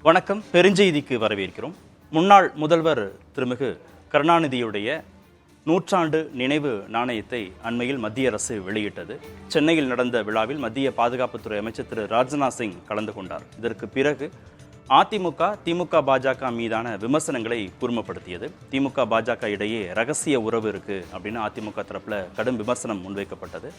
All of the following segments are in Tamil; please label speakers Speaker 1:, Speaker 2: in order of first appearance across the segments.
Speaker 1: வணக்கம். பெருஞ்செய்திக்கு வரவேற்கிறோம். முன்னாள் முதல்வர் திருமிகு கருணாநிதியுடைய நூற்றாண்டு நினைவு நாணயத்தை அண்மையில் மத்திய அரசு வெளியிட்டது. சென்னையில் நடந்த விழாவில் மத்திய பாதுகாப்புத்துறை அமைச்சர் திரு ராஜ்நாத் சிங் கலந்து கொண்டார். இதற்கு பிறகு அதிமுக திமுக பாஜக மீதான விமர்சனங்களை கூர்மைப்படுத்தியது. திமுக பாஜக இடையே ரகசிய உறவு இருக்கு அப்படின்னு அதிமுக தரப்புல கடும் விமர்சனம் முன்வைக்கப்பட்டது.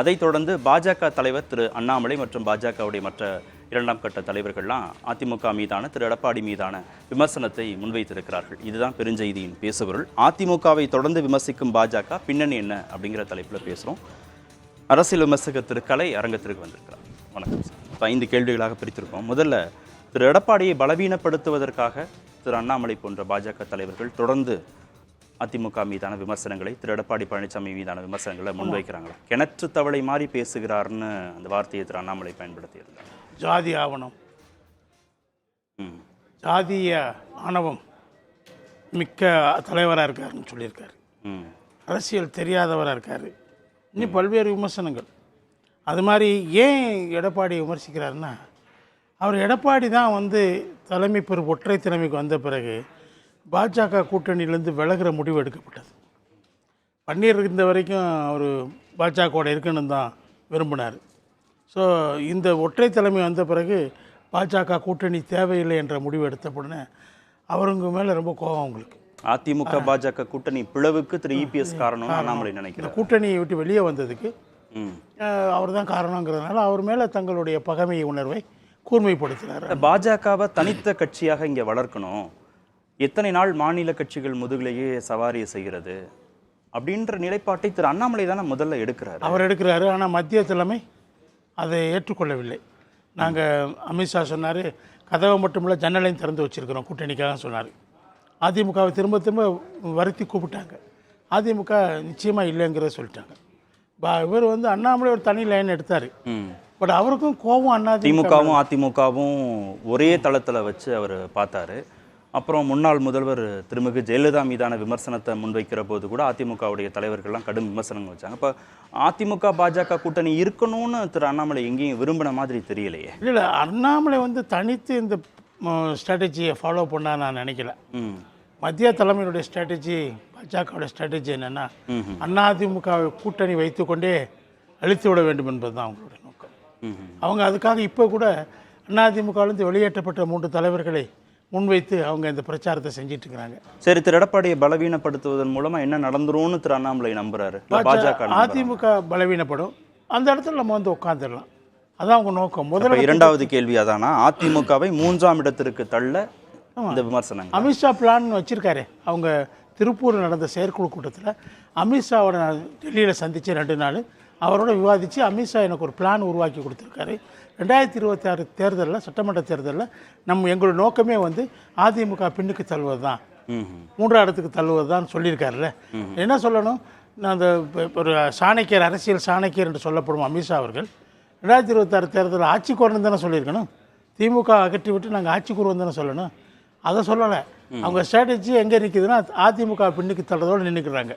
Speaker 1: அதைத் தொடர்ந்து பாஜக தலைவர் திரு அண்ணாமலை மற்றும் பாஜகவுடைய மற்ற இரண்டாம் கட்ட தலைவர்கள்லாம் அதிமுக மீதான திரு எடப்பாடி மீதான விமர்சனத்தை முன்வைத்திருக்கிறார்கள். இதுதான் பெருஞ்செய்தியின் பேசுபொருள். அதிமுகவை தொடர்ந்து விமர்சிக்கும் பாஜக பின்னணி என்ன அப்படிங்கிற தலைப்பில் பேசுகிறோம். அரசியல் விமர்சகர் திரு கலை அரங்கத்திற்கு வந்திருக்கிறார். வணக்கம் சார். 5 கேள்விகளாக பிரித்திருக்கோம். முதல்ல திரு எடப்பாடியை பலவீனப்படுத்துவதற்காக திரு அண்ணாமலை போன்ற பாஜக தலைவர்கள் தொடர்ந்து அதிமுக மீதான விமர்சனங்களை, திரு எடப்பாடி பழனிசாமி மீதான விமர்சனங்களை முன்வைக்கிறாங்களா? கிணற்று தவளை மாதிரி பேசுகிறார்னு அந்த வார்த்தையை திரு அண்ணாமலை பயன்படுத்தியிருந்தார்.
Speaker 2: ஜாதி ஆவணம், ஜாதிய ஆணவம் மிக்க தலைவராக இருக்காருன்னு சொல்லியிருக்காரு. அரசியல் தெரியாதவராக இருக்கார். இன்னும் பல்வேறு விமர்சனங்கள். அது மாதிரி ஏன் எடப்பாடி விமர்சிக்கிறாருன்னா, அவர் எடப்பாடி தான் தலைமை பொறுப்பு ஒற்றை தலைமைக்கு வந்த பிறகு பாஜக கூட்டணியிலேருந்து விலகிற முடிவு எடுக்கப்பட்டது. பன்னீர் இருந்த வரைக்கும் அவர் பாஜகவோட இருக்கணும்னு தான் விரும்பினார். ஸோ இந்த ஒற்றை தலைமை வந்த பிறகு பாஜக கூட்டணி தேவையில்லை என்ற முடிவு எடுத்தப்படனே அவருங்க மேலே ரொம்ப கோபம் அவங்களுக்கு.
Speaker 1: அதிமுக பாஜக கூட்டணி பிளவுக்கு திரு இபிஎஸ் காரணம் அண்ணாமலை நினைக்கிறார்.
Speaker 2: கூட்டணியை விட்டு வெளியே வந்ததுக்கு அவர் தான் காரணங்கிறதுனால அவர் மேலே தங்களுடைய பகைமை உணர்வை கூர்மைப்படுத்தினார்.
Speaker 1: பாஜகவை தனித்த கட்சியாக இங்கே வளர்க்கணும், எத்தனை நாள் மாநில கட்சிகள் முதுகிலேயே சவாரியை செய்கிறது அப்படின்ற நிலைப்பாட்டை திரு அண்ணாமலை தானே முதல்ல எடுக்கிறார்.
Speaker 2: அவர் எடுக்கிறாரு. ஆனால் மத்திய தலைமை அதை ஏற்றுக்கொள்ளவில்லை. நாங்கள் அமித்ஷா சொன்னார், கதவை மட்டுமில்ல ஜன்னலையும் திறந்து வச்சுருக்கிறோம் கூட்டணிக்காக சொன்னார். அதிமுகவை திரும்ப திரும்ப வருத்தி கூப்பிட்டாங்க. அதிமுக நிச்சயமாக இல்லைங்கிறத சொல்லிட்டாங்க. இவர் அண்ணாமலை ஒரு தனி லைன் எடுத்தார். பட் அவருக்கும் கோபம்.
Speaker 1: திமுகவும் அதிமுகவும் ஒரே தளத்தில் வச்சு அவர் பார்த்தாரு. அப்புறம் முன்னாள் முதல்வர் திருமிகு ஜெயலலிதா மீதான விமர்சனத்தை முன்வைக்கிற போது கூட அதிமுகவுடைய தலைவர்கள்லாம் கடும் விமர்சனங்கள் வச்சாங்க. இப்போ அதிமுக பாஜக கூட்டணி இருக்கணும்னு திரு அண்ணாமலை எங்கேயும் விரும்பின மாதிரி தெரியலையே.
Speaker 2: இல்லை, அண்ணாமலை தனித்து இந்த ஸ்ட்ராட்டஜியை ஃபாலோ பண்ண நான் நினைக்கல. மத்திய தலைமையினுடைய ஸ்ட்ராட்டஜி, பாஜகவுடைய ஸ்ட்ராட்டஜி என்னென்னா, அதிமுக கூட்டணி வைத்துக்கொண்டே அழித்து விட வேண்டும் என்பது தான் அவங்களுடைய நோக்கம். அவங்க அதுக்காக இப்போ கூட அதிமுகவிலிருந்து வெளியேற்றப்பட்ட 3 தலைவர்களை முன்வைத்து அவங்க இந்த பிரச்சாரத்தை செஞ்சிட்டு இருக்கிறாங்க.
Speaker 1: சரி, திரு எடப்பாடியை பலவீனப்படுத்துவதன் மூலமா என்ன நடந்துரும்னு திரு அண்ணாமலை நம்புறாரு? பாஜக
Speaker 2: அதிமுக பலவீனப்படும், அந்த இடத்துல நம்ம உட்காந்துடலாம். அதான் அவங்க நோக்கம். முதல்ல
Speaker 1: இரண்டாவது கேள்வி அதானா, அதிமுகவை 3ஆம் இடத்திற்கு தள்ள இந்த விமர்சனம்
Speaker 2: அமித்ஷா பிளான் வச்சிருக்காரு. அவங்க திருப்பூர் நடந்த செயற்குழு கூட்டத்தில் அமித்ஷாவோட டெல்லியில் சந்தித்து 2 நாள் அவரோட விவாதித்து அமித்ஷா எனக்கு ஒரு பிளான் உருவாக்கி கொடுத்துருக்காரு. 2026 தேர்தலில், சட்டமன்ற தேர்தலில் எங்களோட நோக்கமே அதிமுக பின்னுக்கு தள்ளுவது தான், 3ஆம் இடத்துக்கு தள்ளுவது தான் சொல்லியிருக்காருல்ல. என்ன சொல்லணும், நான் அந்த ஒரு சாணக்கியர், அரசியல் சாணக்கியர் என்று சொல்லப்படும் அமித்ஷா அவர்கள் 2026 தேர்தலில் ஆட்சிக்கு வரணும் தானே சொல்லியிருக்கணும். திமுக அகற்றி விட்டு நாங்கள் ஆட்சிக்கு வருவோம் தானே சொல்லணும். அதை சொல்லலை. அவங்க ஸ்ட்ராட்டஜி எங்கே நிற்குதுன்னா, அதிமுக பின்னுக்கு தள்ளுறதோடு நின்றுக்கிறாங்க.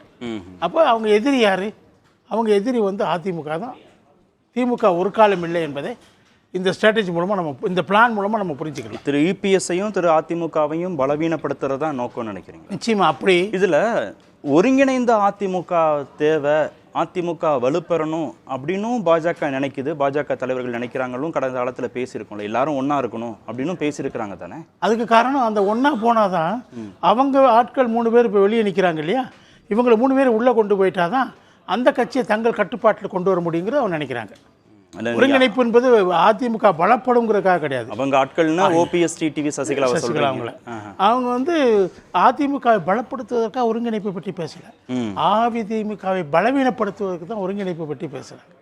Speaker 2: அப்போ அவங்க எதிரி யார்? அவங்க எதிரி அதிமுக தான். திமுக ஒரு காலம் இல்லை என்பதை இந்த ஸ்ட்ராட்டஜி மூலமாக இந்த பிளான் மூலமாக நம்ம புரிஞ்சுக்கலாம்.
Speaker 1: திரு இபிஎஸ்ஸையும் திரு அதிமுகவையும் பலவீனப்படுத்துறது தான் நோக்கம்னு நினைக்கிறீங்க?
Speaker 2: நிச்சயமாக. அப்படி
Speaker 1: இதில் ஒருங்கிணைந்த அதிமுக தேவை, அதிமுக வலுப்பெறணும் அப்படின்னும் பாஜக நினைக்குது, பாஜக தலைவர்கள் நினைக்கிறாங்களும் கடந்த காலத்தில் பேசியிருக்கோம்ல, எல்லாரும் ஒன்றா இருக்கணும் அப்படின்னும் பேசியிருக்கிறாங்க தானே.
Speaker 2: அதுக்கு காரணம் அந்த ஒன்றா போனால் தான் அவங்க ஆட்கள் 3 பேர் இப்போ வெளியே நிற்கிறாங்க இல்லையா, இவங்களை 3 பேர் உள்ளே கொண்டு போயிட்டா தான் அந்த கட்சியை தங்கள் கட்டுப்பாட்டில் கொண்டு வர முடியுங்கிறத அவங்க நினைக்கிறாங்க. ஒருங்கிணைப்பு என்பது அதிமுக பலப்படுங்கிறதுக்காக கிடையாது.
Speaker 1: அவங்க ஆட்கள்னா ஓபிஎஸ், டிடிவி, சசிகலா
Speaker 2: அவங்கள அவங்க அதிமுகவை பலப்படுத்துவதற்காக ஒருங்கிணைப்பை பற்றி பேசல, அதிமுகவை பலவீனப்படுத்துவதற்கு தான் ஒருங்கிணைப்பை பற்றி பேசுறாங்க.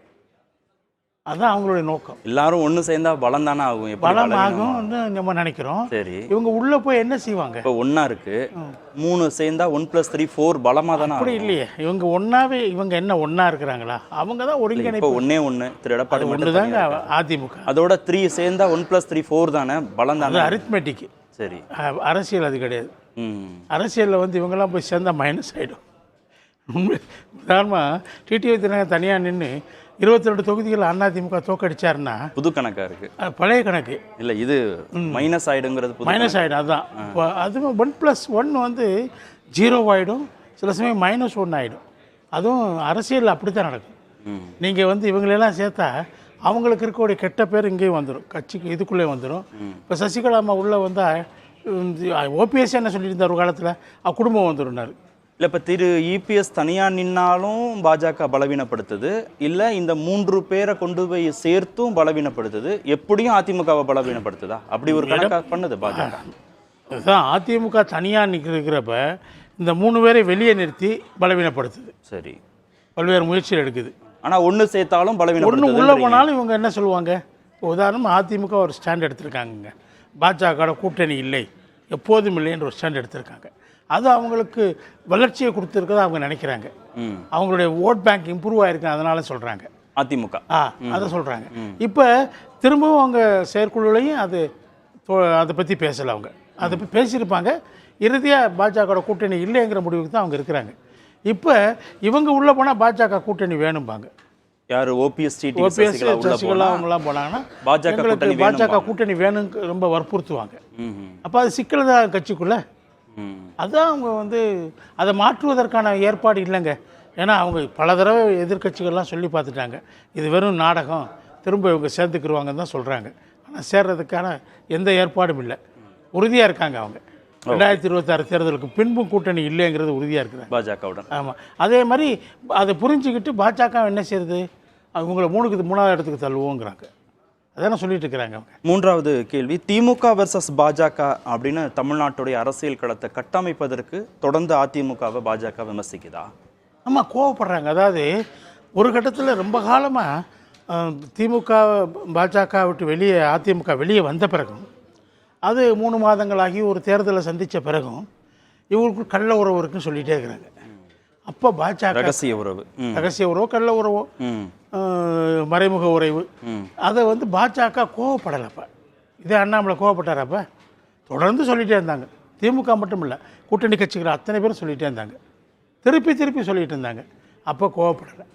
Speaker 2: அதான் அவங்களுடைய நோக்கம்.
Speaker 1: எல்லாரும் ஒன்று சேர்ந்தா பலம் தானே ஆகும்,
Speaker 2: பலம் ஆகும்னு நம்ம நினைக்கிறோம்.
Speaker 1: சரி,
Speaker 2: இவங்க உள்ள போய் என்ன செய்வாங்க?
Speaker 1: இப்போ ஒன்றா இருக்கு, 3 சேர்ந்தா 1+3 4 பலமாக தானே.
Speaker 2: அப்படி இல்லையே, இவங்க ஒன்றாவே இவங்க என்ன ஒன்றா இருக்கிறாங்களா? அவங்க தான் ஒருங்கிணைப்பு.
Speaker 1: ஒன்று திரு எடப்பாடி
Speaker 2: ஒன்று தாங்க அதிமுக.
Speaker 1: அதோட 3 சேர்ந்தா 1+3 4 தானே, பலம் தானே.
Speaker 2: அரித்மெட்டிக்.
Speaker 1: சரி,
Speaker 2: அரசியல் அது கிடையாது. அரசியலில் இவங்கெல்லாம் போய் சேர்ந்தா மைனஸ் ஆகிடும். உதாரணமாக டிடிவி தினகரன் தனியாக நின்று 22 தொகுதிகள் அதிமுக தோக்கடிச்சாருன்னா
Speaker 1: புது கணக்கா இருக்கு.
Speaker 2: பழைய கணக்கு
Speaker 1: இல்ல இது மைனஸ் ஆயிடுங்கிறது
Speaker 2: மைனஸ் ஆகிடும். அதுதான் இப்போ அதுவும் 1+1 வந்து 0 ஆகிடும், சில சமயம் -1 ஆகிடும். அதுவும் அரசியல் அப்படி தான் நடக்கும். நீங்கள் வந்து இவங்களெல்லாம் சேர்த்தா அவங்களுக்கு இருக்கக்கூடிய கெட்ட பேர் இங்கேயும் வந்துடும், கட்சிக்கு இதுக்குள்ளே வந்துடும். இப்போ சசிகலா அம்மா உள்ளே வந்தால் ஓபிஎஸ் என்ன சொல்லியிருந்தார் ஒரு காலத்தில், குடும்பம் வந்துடும்னாரு.
Speaker 1: இல்லை இப்போ திரு இபிஎஸ் தனியாக நின்னாலும் பாஜக பலவீனப்படுத்துது, இல்லை இந்த 3 பேரை கொண்டு போய் சேர்த்தும் பலவீனப்படுத்துது, எப்படியும் அதிமுகவை பலவீனப்படுத்துதா? அப்படி ஒரு கணக்காக பண்ணுது பாஜக.
Speaker 2: அதுதான் அதிமுக தனியாக நிற்கிறப்ப இந்த 3 பேரை வெளியே நிறுத்தி பலவீனப்படுத்துது.
Speaker 1: சரி,
Speaker 2: பல்வேறு முயற்சிகள் எடுக்குது.
Speaker 1: ஆனால் ஒன்று சேர்த்தாலும் பலவீனப்படுத்துது.
Speaker 2: ஒன்று உள்ளே போனாலும் இவங்க என்ன சொல்லுவாங்க, உதாரணமாக அதிமுக ஒரு ஸ்டாண்ட் எடுத்திருக்காங்க, பாஜக கூட்டணி இல்லை எப்போதும் இல்லைன்ற ஒரு ஸ்டாண்ட் எடுத்திருக்காங்க. அது அவங்களுக்கு வளர்ச்சியை கொடுத்துருக்கதை அவங்க நினைக்கிறாங்க. அவங்களுடைய ஓட் பேங்க் இம்ப்ரூவ் ஆகிருக்கு, அதனால சொல்கிறாங்க
Speaker 1: அதிமுக.
Speaker 2: அதை சொல்கிறாங்க. இப்போ திரும்பவும் அவங்க செயற்குழுலையும் அதை பற்றி பேசலை. அவங்க அதை பற்றி பேசியிருப்பாங்க. இறுதியாக பாஜக கூட்டணி இல்லைங்கிற முடிவுக்கு தான் அவங்க இருக்கிறாங்க. இப்போ இவங்க உள்ளே போனால் பாஜக கூட்டணி வேணும்பாங்க.
Speaker 1: யார்? ஓபிஎஸ்
Speaker 2: சசிகலா அவங்களாம் போனாங்கன்னா பாஜக கூட்டணி வேணும்னு ரொம்ப வற்புறுத்துவாங்க. அப்போ அது சிக்கல் தான் கட்சிக்குள்ளே. அதுதான் அவங்க வந்து அதை மாற்றுவதற்கான ஏற்பாடு இல்லைங்க. ஏன்னா அவங்க பல தடவை எதிர்கட்சிகள்லாம் சொல்லி பார்த்துட்டாங்க, இது வெறும் நாடகம், திரும்ப இவங்க சேர்ந்துக்கிடுவாங்கன்னு தான் சொல்கிறாங்க. ஆனால் சேர்றதுக்கான எந்த ஏற்பாடும் இல்லை. உறுதியாக இருக்காங்க அவங்க. 2026 தேர்தலுக்கு பின்பும் கூட்டணி இல்லைங்கிறது உறுதியாக இருக்கிறாங்க
Speaker 1: பாஜகவுடன்.
Speaker 2: ஆமாம், அதே மாதிரி அதை புரிஞ்சுக்கிட்டு பாஜக என்ன செய்யுது, அவங்கள 3வது இடத்துக்கு தள்ளுவோங்கிறாங்க. அதான சொல்லிட்டு இருக்கிறாங்க அவங்க.
Speaker 1: 3வது கேள்வி, திமுக வர்சஸ் பாஜக அப்படின்னு தமிழ்நாட்டுடைய அரசியல் களத்தை கட்டமைப்பதற்கு தொடர்ந்து அதிமுகவை பாஜக விமர்சிக்குதா?
Speaker 2: ஆமாம், கோவப்படுறாங்க. அதாவது ஒரு கட்டத்தில் ரொம்ப காலமாக திமுக பாஜக விட்டு வெளியே அதிமுக வெளியே வந்த பிறகும், அது 3 மாதங்களாகி ஒரு தேர்தலை சந்தித்த பிறகும் இவங்களுக்கு கள்ள உறவு இருக்குன்னு சொல்லிகிட்டே இருக்கிறாங்க. அப்போ பாஜக
Speaker 1: ரகசிய
Speaker 2: உறவோ கள்ள உறவோ மறைமுக உறவு, அதை வந்து பாஜக கோவப்படலைப்ப. இதே அண்ணாமலை கோவப்பட்டாரப்ப தொடர்ந்து சொல்லிகிட்டே இருந்தாங்க. திமுக மட்டும் இல்லை, கூட்டணி கட்சிகள் அத்தனை பேரும் சொல்லிகிட்டே இருந்தாங்க, திருப்பி சொல்லிகிட்டு இருந்தாங்க. அப்போ கோவப்படலை.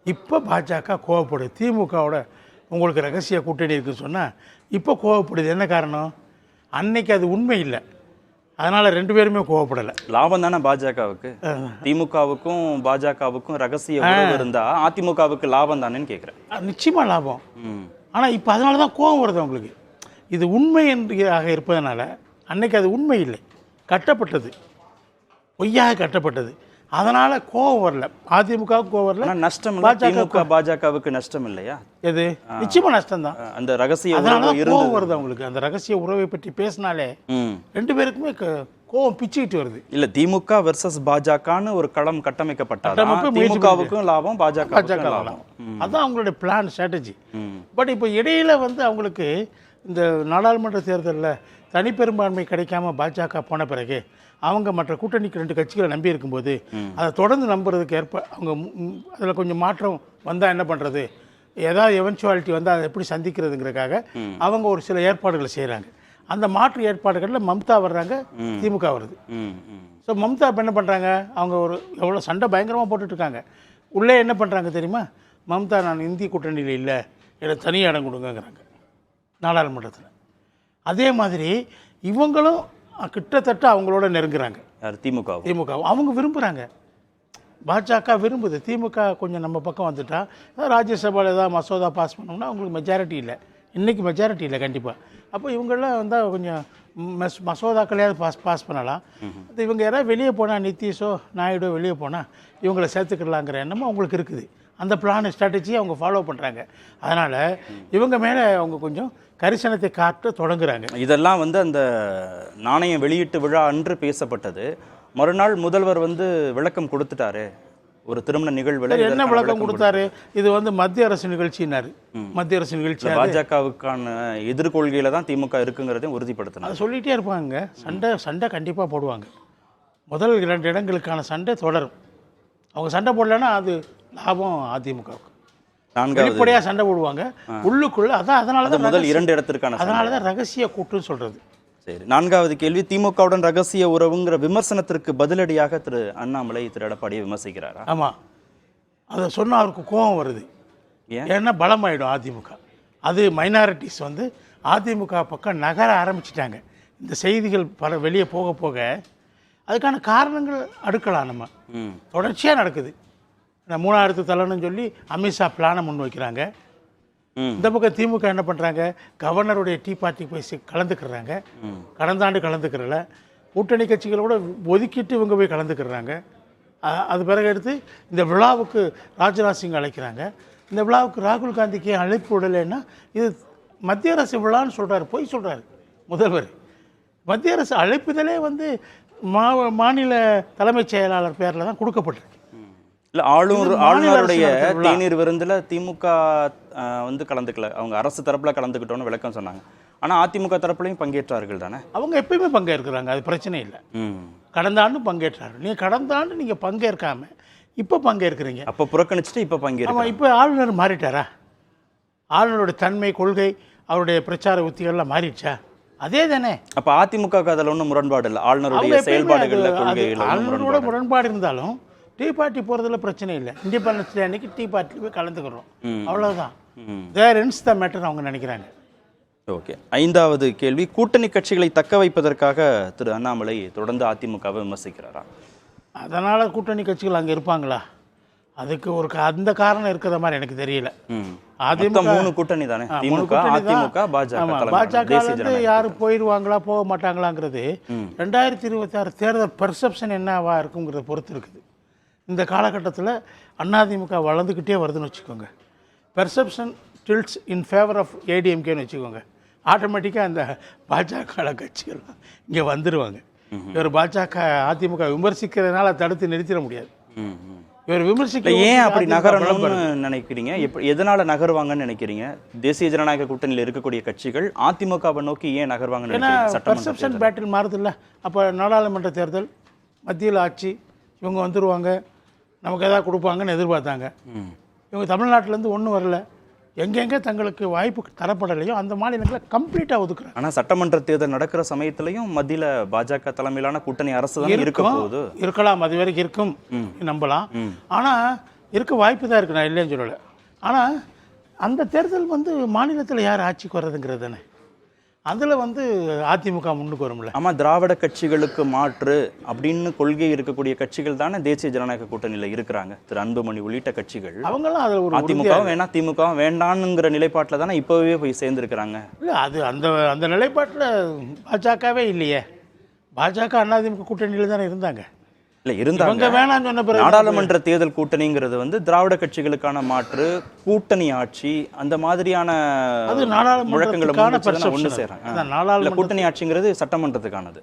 Speaker 2: இப்போ பாஜக கோவப்படுது. திமுகவோட உங்களுக்கு ரகசிய கூட்டணி இருக்குன்னு சொன்னால் இப்போ கோவப்படுது. என்ன காரணம்? அன்னைக்கு அது உண்மை இல்லை, அதனால் 2 பேருமே கோவப்படலை.
Speaker 1: லாபம் தானே பாஜகவுக்கு. திமுகவுக்கும் பாஜகவுக்கும் ரகசிய உறவு இருந்தா அதிமுகவுக்கு லாபம் தானேன்னு கேட்குறேன்.
Speaker 2: நிச்சயமாக லாபம். ஆனால் இப்போ அதனால தான் கோபம் வருது அவங்களுக்கு. இது உண்மை ஆக இருப்பதனால, அன்னைக்கு அது உண்மை இல்லை, கட்டப்பட்டது, பொய்யாக கட்டப்பட்டது. அதனால் கோபம் வரல, அதிமுகவுக்கு கோபம் வரல.
Speaker 1: நஷ்டம் பாஜகவுக்கு நஷ்டம் இல்லையா?
Speaker 2: எது? நிச்சயமாக நஷ்டம் தான்.
Speaker 1: அந்த ரகசிய
Speaker 2: அதனால கோபம் வருது அவங்களுக்கு. அந்த ரகசிய உறவை பற்றி பேசினாலே 2 பேருக்குமே கோபம் பிச்சுக்கிட்டு வருது.
Speaker 1: இல்லை, திமுக வெர்சஸ் பாஜகன்னு ஒரு களம் கட்டமைக்கப்பட்டால் திமுகவுக்கும் லாபம், பாஜக லாபம்.
Speaker 2: அதுதான் அவங்களுடைய பிளான், ஸ்ட்ராட்டஜி. பட் இப்போ இடையில வந்து அவங்களுக்கு இந்த நாடாளுமன்ற தேர்தலில் தனிப்பெரும்பான்மை கிடைக்காம பாஜக போன பிறகு அவங்க மற்ற கூட்டணிக்கு 2 கட்சிகளை நம்பி இருக்கும்போது அதை தொடர்ந்து நம்புறதுக்கு அவங்க அதில் கொஞ்சம் மாற்றம் வந்தால் என்ன பண்ணுறது, ஏதாவது எவென்ச்சுவாலிட்டி வந்தால் அதை எப்படி சந்திக்கிறதுங்கிறதுக்காக அவங்க ஒரு சில ஏற்பாடுகளை செய்கிறாங்க. அந்த மாற்று ஏற்பாடுகளில் மம்தா வர்றாங்க, திமுக வருது. ஸோ மம்தா இப்போ என்ன பண்ணுறாங்க, அவங்க ஒரு எவ்வளோ சண்டை பயங்கரமாக போட்டுட்ருக்காங்க. உள்ளே என்ன பண்ணுறாங்க தெரியுமா, மம்தா நான் இந்திய கூட்டணியில் இல்லை, எனக்கு தனி இடம் கொடுங்கங்கிறாங்க நாடாளுமன்றத்தில். அதே மாதிரி இவங்களும் கிட்டத்தட்ட அவங்களோட நெருங்குறாங்க.
Speaker 1: திமுக
Speaker 2: அவங்க விரும்புகிறாங்க, பாஜக விரும்புது. திமுக கொஞ்சம் நம்ம பக்கம் வந்துட்டா, ராஜ்யசபாவில் ஏதாவது மசோதா பாஸ் பண்ணோம்னா அவங்களுக்கு மெஜாரிட்டி இல்லை, இன்றைக்கி மெஜாரிட்டி இல்லை கண்டிப்பாக. அப்போ இவங்கெல்லாம் வந்தால் கொஞ்சம் மசோதாக்களையாவது பாஸ் பண்ணலாம். இவங்க யாராவது வெளியே போனால், நிதிஷோ நாயுடோ வெளியே போனால் இவங்களை சேர்த்துக்கலாங்கிற எண்ணமும் அவங்களுக்கு இருக்குது. அந்த பிளான் ஸ்ட்ராட்டஜியை அவங்க ஃபாலோ பண்ணுறாங்க. அதனால் இவங்க மேலே அவங்க கொஞ்சம் கரிசனத்தை காட்ட தொடங்குறாங்க.
Speaker 1: இதெல்லாம் வந்து அந்த நாணயம் வெளியீட்டு விழா அன்று பேசப்பட்டது. மறுநாள் முதல்வர் வந்து விளக்கம் கொடுத்துட்டாரு ஒரு திருமண நிகழ்வில்.
Speaker 2: என்ன விளக்கம் கொடுத்தாரு? இது வந்து மத்திய அரசு நிகழ்ச்சினாரு. மத்திய அரசு நிகழ்ச்சி
Speaker 1: பாஜகவுக்கான எதிர்கொள்கையில தான் திமுக இருக்குங்கிறதையும் உறுதிப்படுத்தினார்.
Speaker 2: அதை சொல்லிகிட்டே இருப்பாங்க. சண்டை கண்டிப்பாக போடுவாங்க. முதல் 2 இடங்களுக்கான சண்டை தொடரும். அவங்க சண்டை போடலைன்னா அது லாபம் அதிமுகவுக்கு. வெளிப்படையாக சண்டை போடுவாங்க உள்ளுக்குள்ள. அதனால தான்
Speaker 1: முதல் 2 இடத்திற்கான,
Speaker 2: அதனால தான் ரகசிய கூட்டுன்னு சொல்கிறது.
Speaker 1: சரி, 4வது கேள்வி, திமுகவுடன் ரகசிய உறவுங்கிற விமர்சனத்திற்கு பதிலடியாக திரு அண்ணாமலை திரு எடப்பாடியை விமர்சிக்கிறாரா?
Speaker 2: ஆமாம், அதை சொன்னால் அவருக்கு கோபம் வருது.
Speaker 1: ஏன்?
Speaker 2: ஏன்னா பலமாயிடும் அதிமுக. அது மைனாரிட்டிஸ் வந்து அதிமுக பக்கம் நகர ஆரம்பிச்சிட்டாங்க. இந்த செய்திகள் பல வெளியே போக போக அதுக்கான காரணங்கள் அடுக்கலாம். நம்ம தொடர்ச்சியாக நடக்குது. 3வது தலைன்னு சொல்லி அமித்ஷா பிளானை முன் வைக்கிறாங்க. இந்த பக்கம் திமுக என்ன பண்ணுறாங்க, கவர்னருடைய டீ பார்ட்டி போய் கலந்துக்கிறாங்க. கடந்த ஆண்டு கலந்துக்கிறல, கூட்டணி கட்சிகளோட ஒதுக்கிட்டு இவங்க போய் கலந்துக்கிறாங்க. அது பிறகு எடுத்து இந்த விழாவுக்கு ராஜ்நாத் சிங் அழைக்கிறாங்க. இந்த விழாவுக்கு ராகுல் காந்திக்கு அழைப்பு விடலைன்னா இது மத்திய அரசு விழான்னு சொல்கிறாரு, போய் சொல்கிறாரு முதல்வர். மத்திய அரசு அழைப்புதலே வந்து மாநில தலைமைச் செயலாளர் பேரில் தான் கொடுக்கப்பட்டிருக்கு.
Speaker 1: இல்லை, ஆளுநருடைய தேநீர் விருந்தில் திமுக வந்து கலந்துக்கல, அவங்க அரசு தரப்பில் கலந்துக்கிட்டோன்னு விளக்கம் சொன்னாங்க. ஆனால் அதிமுக தரப்புலையும் பங்கேற்றார்கள் தானே? அவங்க
Speaker 2: எப்பயுமே பங்கேற்கிறாங்க, அது பிரச்சனை இல்லை. கடந்த ஆண்டு பங்கேற்றாரு. நீங்கள் கடந்த ஆண்டு நீங்கள் பங்கேற்காம இப்போ பங்கேற்கிறீங்க.
Speaker 1: அப்போ புறக்கணிச்சுட்டு இப்போ பங்கேற்க.
Speaker 2: இப்போ ஆளுநர் மாறிட்டாரா? ஆளுநருடைய தன்மை, கொள்கை, அவருடைய பிரச்சார உத்திகள்லாம் மாறிடுச்சா? அதே தானே.
Speaker 1: அப்போ அதிமுக அதில் ஒன்றும் முரண்பாடு இல்லை, ஆளுநருடைய செயல்பாடுகளில், கொள்கைகளில்.
Speaker 2: ஆளுநரோட முரண்பாடு இருந்தாலும் டீ பார்ட்டி போகிறதுல பிரச்சனை இல்லை. இண்டிபெண்டன்ஸ் டே அன்னைக்கு டீ பார்ட்டியில் போய் கலந்துக்கிறோம், அவ்வளோதான். தேர் எண்ட்ஸ் த மேட்டர் அவங்க நினைக்கிறாங்க.
Speaker 1: ஓகே, 5வது கேள்வி, கூட்டணி கட்சிகளை தக்க வைப்பதற்காக திரு அண்ணாமலை தொடர்ந்து அதிமுகவை விமர்சிக்கிறாரா?
Speaker 2: அதனால் கூட்டணி கட்சிகள் அங்கே இருப்பாங்களா? அதுக்கு ஒரு அந்த காரணம் இருக்கிற மாதிரி எனக்கு தெரியல.
Speaker 1: அதிமுக 3 கூட்டணி தானே, திமுக, அதிமுக, பாஜக.
Speaker 2: பாஜக யாரு போயிடுவாங்களா போக மாட்டாங்களாங்கிறது 2026 தேர்தல் பெர்செப்ஷன் என்னவா இருக்குங்கிறத பொறுத்து இருக்குது. இந்த காலகட்டத்தில் அதிமுக வளர்ந்துக்கிட்டே வருதுன்னு வச்சுக்கோங்க. பெர்செப்ஷன் டில்ட்ஸ் இன் ஃபேவர் ஆஃப் ஏடிஎம்கேன்னு வச்சுக்கோங்க. ஆட்டோமேட்டிக்காக அந்த பாஜக கட்சிகள்லாம் இங்கே வந்துடுவாங்க. இவர் பாஜக அதிமுக விமர்சிக்கிறதுனால தடுத்து நிறுத்திட முடியாது. இவர் விமர்சிக்க
Speaker 1: ஏன் அப்படி நகரணும்னு நினைக்கிறீங்க? எதனால நகருவாங்கன்னு நினைக்கிறீங்க? தேசிய ஜனநாயக கூட்டணியில் இருக்கக்கூடிய கட்சிகள் அதிமுகவை நோக்கி ஏன் நகருவாங்கன்னு நினைக்கிறீங்க?
Speaker 2: பெர்செப்ஷன் பேட்டில் மாறுதில்ல. அப்போ நாடாளுமன்ற தேர்தல், மத்தியில் ஆட்சி, இவங்க வந்துடுவாங்க, நமக்கு எதாவது கொடுப்பாங்கன்னு எதிர்பார்த்தாங்க. இவங்க தமிழ்நாட்டிலேருந்து ஒன்றும் வரல. எங்கெங்கே தங்களுக்கு வாய்ப்பு தரப்படலையோ அந்த மாநிலங்களை கம்ப்ளீட்டாக ஒதுக்குறாங்க.
Speaker 1: ஆனால் சட்டமன்ற தேர்தல் நடக்கிற சமயத்திலையும் மத்தியில் பாஜக தலைமையிலான கூட்டணி அரசு தான்
Speaker 2: இருக்கலாம். அது வரைக்கும் இருக்கும், நம்பலாம். ஆனால் இருக்க வாய்ப்பு தான் இருக்கு, நான் இல்லைன்னு சொல்லலை. ஆனால் அந்த தேர்தல் வந்து மாநிலத்தில் யார் ஆட்சிக்கு வர்றதுங்கிறது தானே. அதில் வந்து அதிமுக முன்னுக்கு வரும்ல.
Speaker 1: ஆமாம், திராவிட கட்சிகளுக்கு மாற்று அப்படின்னு கொள்கை இருக்கக்கூடிய கட்சிகள் தானே தேசிய ஜனநாயக கூட்டணியில் இருக்கிறாங்க. திரு அன்புமணி உள்ளிட்ட கட்சிகள் அவங்களாம் அதில் ஒரு அதிமுகவும் வேணாம் திமுகவும் வேண்டான்னுங்கிற நிலைப்பாட்டில் தானே இப்போவே போய் சேர்ந்துருக்கிறாங்க.
Speaker 2: இல்லை, அது அந்த நிலைப்பாட்டில் பாஜகவே இல்லையே. பாஜக அதிமுக கூட்டணியில் தானே இருந்தாங்க.
Speaker 1: இல்லை, இருந்தாங்க. வேணாம்னு சொன்ன பிறகு நாடாளுமன்ற தேர்தல் கூட்டணிங்கிறது வந்து திராவிட கட்சிகளுக்கான மாற்று, கூட்டணி ஆட்சி, அந்த மாதிரியான முழக்கங்களை ஒன்று சேராங்க. கூட்டணி ஆட்சிங்கிறது சட்டமன்றத்துக்கானது.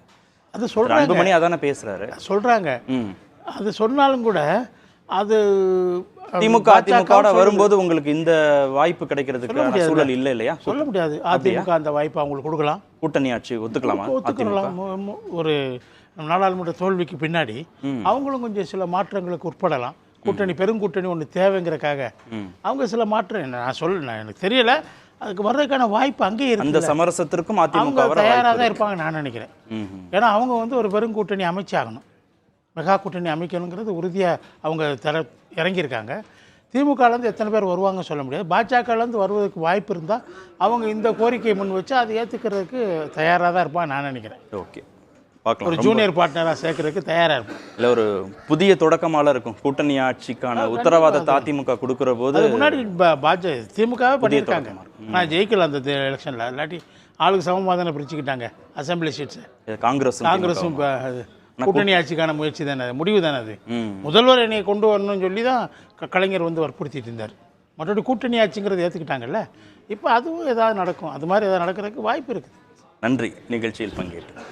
Speaker 1: அது சொல்றாங்க, அன்புமணி அதானே பேசுறாரு,
Speaker 2: சொல்றாங்க. அது சொன்னாலும் கூட அது
Speaker 1: திமுக அதிமுக வரும்போது உங்களுக்கு இந்த வாய்ப்பு கிடைக்கிறதுக்கு சூழல் இல்லை இல்லையா?
Speaker 2: சொல்ல முடியாது. அதிமுக அந்த வாய்ப்பு அவங்களுக்கு கொடுக்கலாம்.
Speaker 1: கூட்டணி ஆட்சி ஒத்துக்கலாமா?
Speaker 2: ஒத்துக்கலாம். ஒரு நாடாளுமன்ற தோல்விக்கு பின்னாடி அவங்களும் கொஞ்சம் சில மாற்றங்களுக்கு உட்படலாம். கூட்டணி பெருங்கூட்டணி ஒன்று தேவைங்கிறக்காக அவங்க சில மாற்றம் எனக்கு தெரியல. அதுக்கு வர்றதுக்கான வாய்ப்பு அங்கேயே இருக்கு.
Speaker 1: அந்த சமரசத்திற்கும்
Speaker 2: அவங்க தயாராக தான் இருப்பாங்க நான் நினைக்கிறேன். ஏன்னா அவங்க வந்து ஒரு பெருங்கூட்டணி அமைச்சாகணும், மெகா கூட்டணி அமைக்கணுங்கிறது உறுதியாக அவங்க இறங்கியிருக்காங்க. திமுகலேருந்து எத்தனை பேர் வருவாங்க சொல்ல முடியாது. பாஜகலேருந்து வருவதற்கு வாய்ப்பு இருந்தால் அவங்க இந்த கோரிக்கையை முன் வச்சு அதை ஏற்றுக்கிறதுக்கு தயாராக தான் இருப்பாங்க நான் நினைக்கிறேன்.
Speaker 1: ஓகே,
Speaker 2: ஒரு ஜூனியர் பார்ட்னராக சேர்க்கறதுக்கு தயாராக இருக்கும்.
Speaker 1: இல்லை, ஒரு புதிய தொடக்கமாக இருக்கும். கூட்டணி ஆட்சிக்கான உத்தரவாதத்தை அதிமுக கொடுக்குற போது
Speaker 2: முன்னாடி திமுகவே பண்ணியிருக்காங்க. நான் ஜெயிக்கல அந்த எலெக்ஷனில், இல்லாட்டி ஆளுக்கு சமமாக தானே பிரிச்சுக்கிட்டாங்க அசம்பிளி சீட்ஸை. காங்கிரஸும் கூட்டணி ஆட்சிக்கான முயற்சி தானே, முடிவு தானே அது. முதல்வர் என்னை கொண்டு வரணும்னு சொல்லி தான் கலைஞர் வந்து வற்புறுத்திட்டு இருந்தார். மற்றபடி கூட்டணி ஆட்சிங்கிறத ஏற்றுக்கிட்டாங்கல்ல. இப்போ அதுவும் ஏதாவது நடக்கும், அது மாதிரி ஏதாவது நடக்கிறதுக்கு வாய்ப்பு இருக்குது.
Speaker 1: நன்றி நிகழ்ச்சியில் பங்கேற்று.